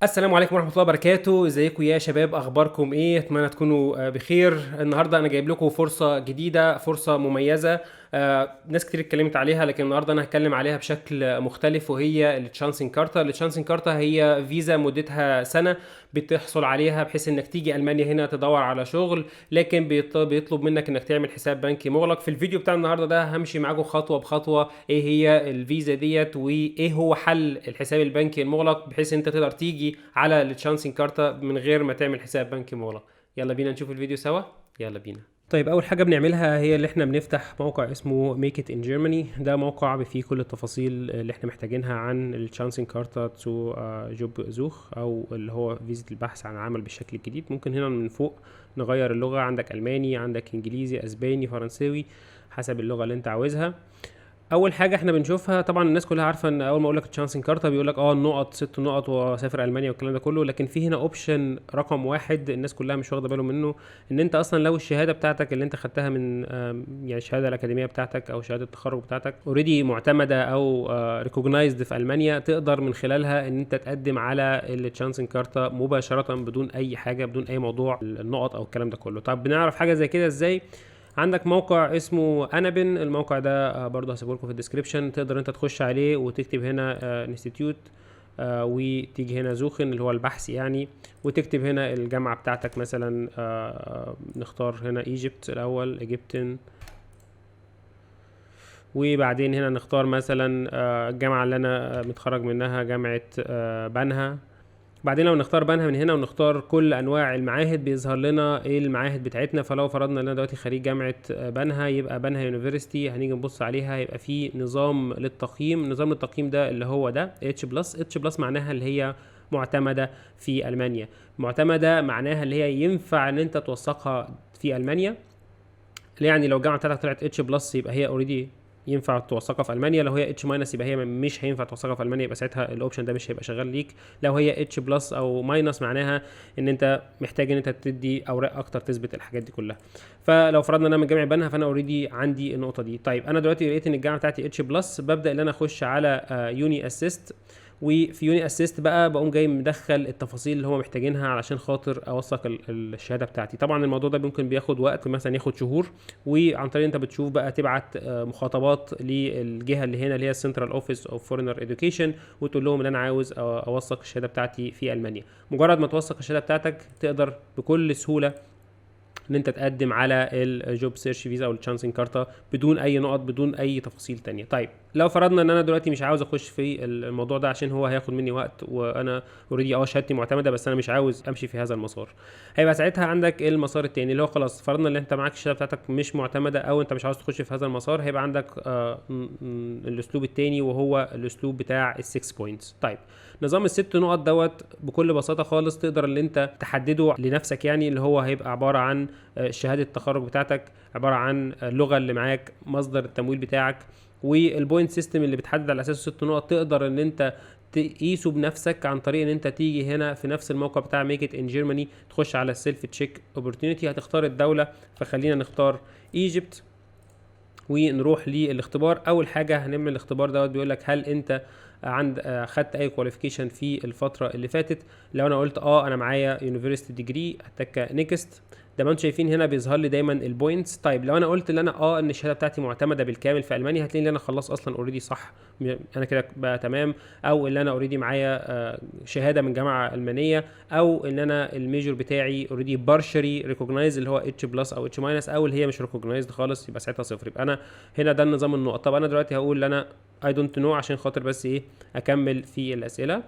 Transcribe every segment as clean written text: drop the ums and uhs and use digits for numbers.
السلام عليكم ورحمة الله وبركاته. ازيكم يا شباب؟ اخباركم ايه؟ اتمنى تكونوا بخير. النهارده انا جايب لكم فرصة جديدة، فرصة مميزة. ناس كتير اتكلمت عليها، لكن النهارده انا هتكلم عليها بشكل مختلف، وهي التشانسنج كارتا. التشانسنج كارتا هي فيزا مدتها سنة، بتحصل عليها بحيث انك تيجي المانيا هنا تدور على شغل، لكن بيطلب منك انك تعمل حساب بنكي مغلق. في الفيديو بتاع النهارده ده همشي معاكم خطوة بخطوة ايه هي الفيزا ديت، وايه هو حل الحساب البنكي المغلق، بحيث انت تقدر تيجي على التشانسنج كارتا من غير ما تعمل حساب بنكي مغلق. يلا بينا نشوف الفيديو سوا. يلا بينا. طيب اول حاجه بنعملها هي اللي احنا بنفتح موقع اسمه ميك ات ان جيرماني. ده موقع فيه كل التفاصيل اللي احنا محتاجينها عن التشانسنج كارتا تو جوب زوخ، او اللي هو فيزا البحث عن عمل بالشكل الجديد. ممكن هنا من فوق نغير اللغه، عندك الماني، عندك انجليزي، اسباني، فرنساوي، حسب اللغه اللي انت عاوزها. اول حاجه احنا بنشوفها، طبعا الناس كلها عارفه ان اول ما اقول لك تشانسنج كارتا بيقول لك النقط 6 نقط وسافر المانيا والكلام ده كله، لكن في هنا اوبشن رقم واحد الناس كلها مش واخده بالهم منه، ان انت اصلا لو الشهاده بتاعتك اللي انت خدتها من يعني الشهاده الاكاديميه بتاعتك او شهاده التخرج بتاعتك اوريدي معتمده او ريكوجنايزد في المانيا، تقدر من خلالها ان انت تقدم على التشانسنج كارتا مباشره بدون اي حاجه، بدون اي موضوع النقط او الكلام ده كله. طب بنعرف حاجه زي كده ازاي؟ عندك موقع اسمه انابن. الموقع ده برضه هسيبه لكم في الديسكريبشن، تقدر انت تخش عليه وتكتب هنا انستيتيوت، وتيجي هنا زوخن اللي هو البحث يعني، وتكتب هنا الجامعة بتاعتك مثلا. نختار هنا ايجيبت الاول، ايجيبتن، وبعدين هنا نختار مثلا الجامعة اللي انا متخرج منها، جامعة بنها. بعدين لو نختار بنها من هنا ونختار كل انواع المعاهد بيظهر لنا ايه المعاهد بتاعتنا. فلو فرضنا ان انا دلوقتي خريج جامعه بنها، يبقى بنها يونيفرسيتي. هنيجي نبص عليها، يبقى في نظام للتقييم. نظام التقييم ده اللي هو ده اتش بلس. اتش بلس معناها اللي هي معتمده في المانيا. معتمده معناها اللي هي ينفع ان انت توثقها في المانيا. يعني لو الجامعه بتاعتك طلعت اتش بلس يبقى هي اوريدي ينفع توثقها في المانيا. لو هي اتش ماينس يبقى هي مش هينفع توثقها في المانيا، يبقى ساعتها الاوبشن ده مش هيبقى شغال ليك. لو هي اتش بلس او ماينس معناها ان انت محتاج ان انت تدي اوراق اكتر تثبت الحاجات دي كلها. فلو فرضنا ان انا من جامعه بنها، فانا اوريدي عندي النقطه دي. طيب انا دلوقتي لقيت ان الجامعه بتاعتي اتش بلس، ببدا ان انا اخش على يوني اسيست. وفي يوني اسيست بقى بقوم جاي مدخل التفاصيل اللي هم محتاجينها علشان خاطر اوثق الشهاده بتاعتي. طبعا الموضوع ده ممكن بياخد وقت، مثلا ياخد شهور. وعن طريق انت بتشوف بقى تبعت مخاطبات للجهه اللي هنا اللي هي السنترال اوفيس اوف فورينر اديوكيشن، وتقول لهم ان انا عاوز اوثق الشهاده بتاعتي في المانيا. مجرد ما توثق الشهاده بتاعتك تقدر بكل سهوله ان انت تقدم على الجوب سيرش فيزا او التشانسنج كارتا بدون اي نقط، بدون اي تفاصيل تانية. طيب لو فرضنا ان انا دلوقتي مش عاوز اخش في الموضوع ده عشان هو هياخد مني وقت، وانا اوريدي شهادتي معتمده، بس انا مش عاوز امشي في هذا المسار، هيبقى ساعتها عندك المسار التاني اللي هو خلاص فرضنا ان انت معاك الشهاده بتاعتك مش معتمده، او انت مش عاوز تخش في هذا المسار. هيبقى عندك الاسلوب التاني، وهو الاسلوب بتاع ال6 بوينتس. طيب نظام ال6 نقط دوت بكل بساطه خالص تقدر ان انت تحدده لنفسك، يعني اللي هو هيبقى عباره عن شهاده التخرج بتاعتك، عباره عن اللغه اللي معاك، مصدر التمويل بتاعك، والبوينت سيستم اللي بتحدد على اساسه 6 نقط. تقدر ان انت تقيسه بنفسك عن طريق ان انت تيجي هنا في نفس الموقع بتاع ميك ات ان جيرماني، تخش على السيلف تشيك اوبورتيونيتي، هتختار الدوله. فخلينا نختار ايجيبت ونروح للاختبار. اول حاجه هنعمل الاختبار دوت بيقول لك هل انت خدت اي كواليفيكيشن في الفتره اللي فاتت. لو انا قلت انا معايا يونيفرسيتي ديجري، هتك نيكست. زي ما انتم شايفين هنا بيظهر لي دايما البوينتس. طيب لو انا قلت ان انا ان الشهاده بتاعتي معتمده بالكامل في المانيا، هتلاقي ان انا خلاص اصلا اوريدي صح، انا كده بقى تمام. او ان انا اوريدي معايا شهاده من جامعه المانيه، او ان انا الميجور بتاعي اوريدي بارشري ريكوجنايز اللي هو اتش بلس او اتش ماينس، او اللي هي مش ريكوجنايزد خالص، يبقى ساعتها صفر. يبقى انا هنا ده النظام النقط. طب انا دلوقتي هقول ان انا اي دونت نو عشان خاطر بس ايه اكمل في الاسئله.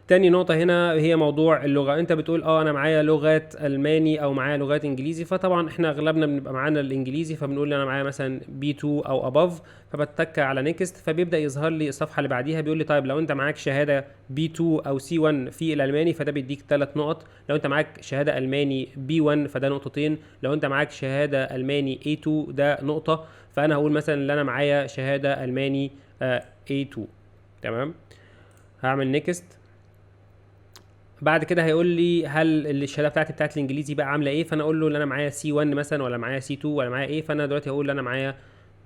تاني نقطة هنا هي موضوع اللغة. انت بتقول انا معايا لغات الماني او معايا لغات انجليزي، فطبعا احنا اغلبنا بنبقى معانا الانجليزي، فبنقول انا معايا مثلا بي 2 او اباف، فبتك على نيكست، فبيبدا يظهر لي الصفحة اللي بعديها بيقول لي طيب لو انت معاك شهادة بي 2 او سي 1 في الالماني فده بيديك 3 نقط. لو انت معاك شهادة الماني بي 1 فده نقطتين. لو انت معاك شهادة الماني اي 2 ده نقطة. فانا هقول مثلا ان انا معايا شهادة الماني اي 2. تمام، هعمل نيكست. بعد كده هيقول لي هل الشهاده بتاعت الانجليزي بقى عامله ايه، فانا اقول له ان انا معايا سي 1 مثلا، ولا معايا سي 2، ولا معايا ايه. فانا دلوقتي هقول ان انا معايا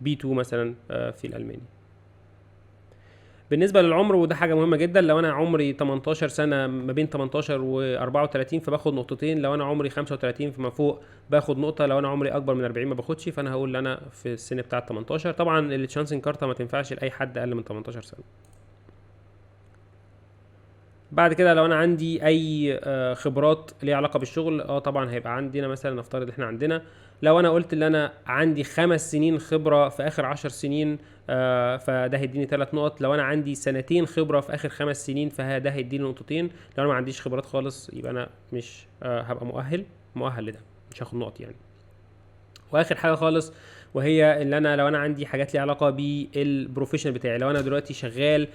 بي 2 مثلا في الالماني. بالنسبه للعمر، وده حاجه مهمه جدا، لو انا عمري 18 سنه ما بين 18 و34 فباخد نقطتين، لو انا عمري 35 فما فوق باخد نقطه، لو انا عمري اكبر من 40 ما باخدش. فانا هقول انا في السن بتاع 18. طبعا التشانسنج كارتا ما تنفعش لاي حد اقل من 18 سنه. بعد كده لو انا عندي اي خبرات ليها علاقه بالشغل، طبعا هيبقى عندنا مثلا، نفترض ان احنا عندنا، لو انا قلت ان انا عندي 5 سنين خبره في اخر 10 سنين، فده هيديني 3 نقط. لو انا عندي 2 خبره في اخر 5 سنين فده هيديني نقطتين. لو انا ما عنديش خبرات خالص يبقى انا مش هبقى مؤهل لده، مش هاخد نقط يعني. واخر حاجه خالص، وهي اللي انا لو انا عندي حاجات ليها علاقه بالبروفيشن بتاعي، لو انا دلوقتي شغال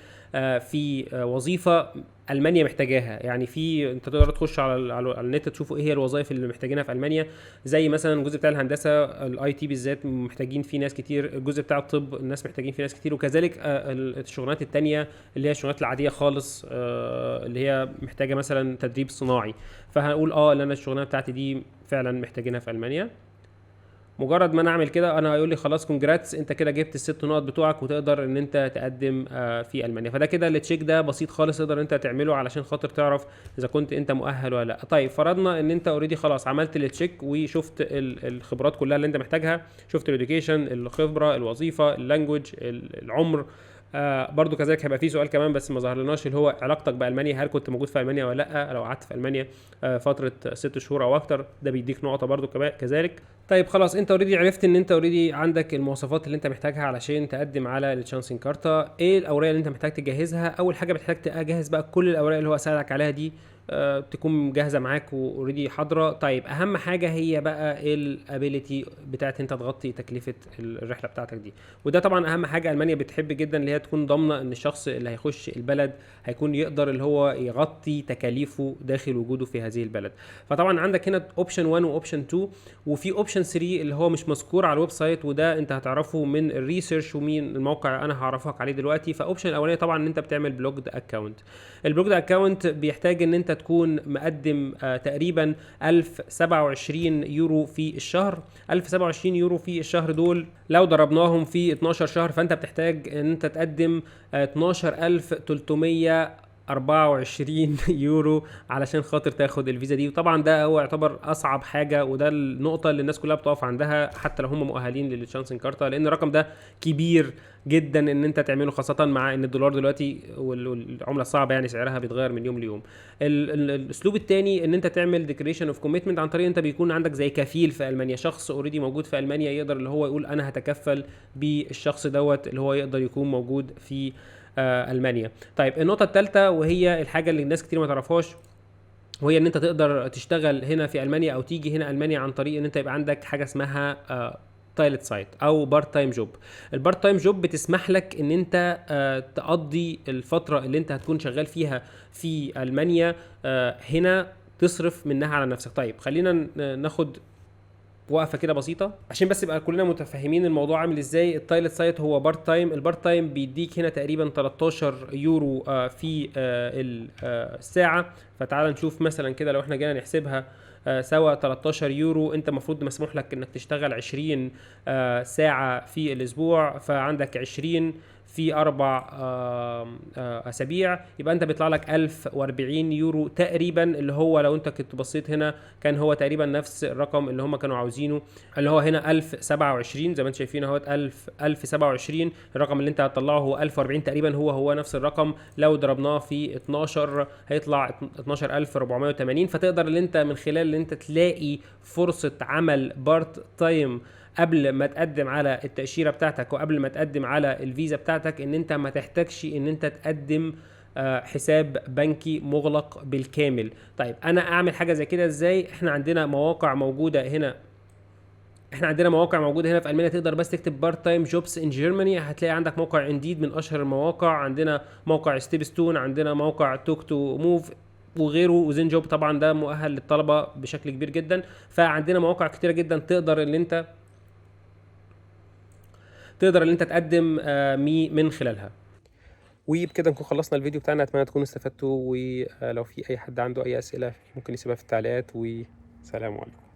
في وظيفه المانيا محتاجاها، يعني في انت تقدر تخش على النت تشوفوا ايه هي الوظائف اللي محتاجينها في المانيا، زي مثلا الجزء بتاع الهندسه الاي تي بالذات محتاجين فيه ناس كتير، الجزء بتاع الطب الناس محتاجين فيه ناس كتير، وكذلك الشغلانات التانية اللي هي الشغلانات العاديه خالص، اللي هي محتاجه مثلا تدريب صناعي. فهنقول ان انا الشغلانه بتاعتي دي فعلا محتاجينها في المانيا. مجرد ما انا اعمل كده انا هيقول لي خلاص كونجراتس، انت كده جبت ال6 نقط بتوعك وتقدر ان انت تقدم في المانيا. فده كده التشيك ده بسيط خالص تقدر انت تعمله علشان خاطر تعرف اذا كنت انت مؤهل ولا لا. طيب فرضنا ان انت اوريدي خلاص عملت التشيك وشفت الخبرات كلها اللي انت محتاجها، شفت الاديوكيشن، الخبره، الوظيفه، اللانجوج، العمر. برضو كذلك هيبقى في سؤال كمان بس ما ظهرلناش، اللي هو علاقتك بالمانيا، هل كنت موجود في المانيا ولا لا، لو قعدت في المانيا فتره 6 شهور او اكتر ده بيديك نقطه برضو كذلك. طيب خلاص انت اوريدي عرفت ان انت اوريدي عندك المواصفات اللي انت محتاجها علشان تقدم على التشانسنج كارتا. ايه الاوراق اللي انت محتاج تجهزها؟ اول حاجه محتاج تجهز بقى كل الاوراق اللي هو سالك عليها دي، تكون جاهزه معاك واوريدي حاضره. طيب اهم حاجه هي بقى الابيليتي بتاعت انت تغطي تكلفه الرحله بتاعتك دي، وده طبعا اهم حاجه. المانيا بتحب جدا اللي هي تكون ضامنه ان الشخص اللي هيخش البلد هيكون يقدر اللي هو يغطي تكاليفه داخل وجوده في هذه البلد. فطبعا عندك هنا اوبشن 1 واوبشن 2 وفي اوبشن 3 اللي هو مش مذكور على الويب سايت، وده انت هتعرفه من الريسيرش ومن الموقع انا هعرفك عليه دلوقتي. فاوبشن الاولاني طبعا ان انت بتعمل بلوجد اكونت. البلوجد اكونت بيحتاج ان انت تكون مقدم تقريبا 1027 يورو في الشهر. 1027 يورو في الشهر دول لو ضربناهم في 12 شهر فانت بتحتاج ان انت تقدم 12324 يورو علشان خاطر تاخد الفيزا دي. وطبعا ده هو يعتبر اصعب حاجه، وده النقطه اللي الناس كلها بتقف عندها حتى لو هم مؤهلين للتشانسنج كارتا، لان الرقم ده كبير جدا ان انت تعمله، خاصه مع ان الدولار دلوقتي والعمله الصعبه يعني سعرها بيتغير من يوم ليوم. الاسلوب الثاني ان انت تعمل ديكريشن اوف كوميتمنت عن طريق انت بيكون عندك زي كفيل في المانيا، شخص اوريدي موجود في المانيا يقدر اللي هو يقول انا هتكفل بالشخص دوت اللي هو يقدر يكون موجود في المانيا. طيب النقطه الثالثه وهي الحاجه اللي الناس كتير ما تعرفهاش، وهي ان انت تقدر تشتغل هنا في المانيا او تيجي هنا المانيا عن طريق ان انت يبقى عندك حاجه اسمها تايلت سايت او بارت تايم جوب. البارت تايم جوب بتسمح لك ان انت تقضي الفتره اللي انت هتكون شغال فيها في المانيا هنا تصرف منها على نفسك. طيب خلينا ناخد وقفه كده بسيطه عشان بس يبقى كلنا متفاهمين الموضوع عامل ازاي. التايلت سايت هو بارت تايم، البارت تايم بيديك هنا تقريبا 13 يورو في الساعه. فتعال نشوف مثلا كده لو احنا جينا نحسبها سوا، 13 يورو انت المفروض مسموح لك انك تشتغل 20 ساعه في الاسبوع، فعندك 20 في 4 اسابيع يبقى انت بيطلع لك 1040 يورو تقريبا، اللي هو لو انت كنت بصيت هنا كان هو تقريبا نفس الرقم اللي هم كانوا عاوزينه، اللي هو هنا 1027 زي ما انتم شايفين اهوت. 1027 الرقم اللي انت هتطلعه هو 1040 تقريبا، هو نفس الرقم. لو ضربناه في 12 هيطلع 12480. فتقدر ان انت من خلال ان انت تلاقي فرصة عمل بارت تايم قبل ما تقدم على التأشيرة بتاعتك وقبل ما تقدم على الفيزا بتاعتك، ان انت ما تحتاجش ان انت تقدم حساب بنكي مغلق بالكامل. طيب انا اعمل حاجة زي كده ازاي؟ احنا عندنا مواقع موجودة هنا في المانيا، تقدر بس تكتب بارت تايم جوبس ان جيرماني هتلاقي عندك موقع انديد من اشهر المواقع، عندنا موقع ستيبستون، عندنا موقع توك تو موف وغيره، وزين جوب طبعا ده مؤهل للطلبه بشكل كبير جدا. فعندنا مواقع كتيره جدا تقدر ان انت تقدم من خلالها. وبكده نكون خلصنا الفيديو بتاعنا، اتمنى تكونوا استفدتوا، ولو في اي حد عنده اي اسئله ممكن يسيبها في التعليقات، وسلام عليكم.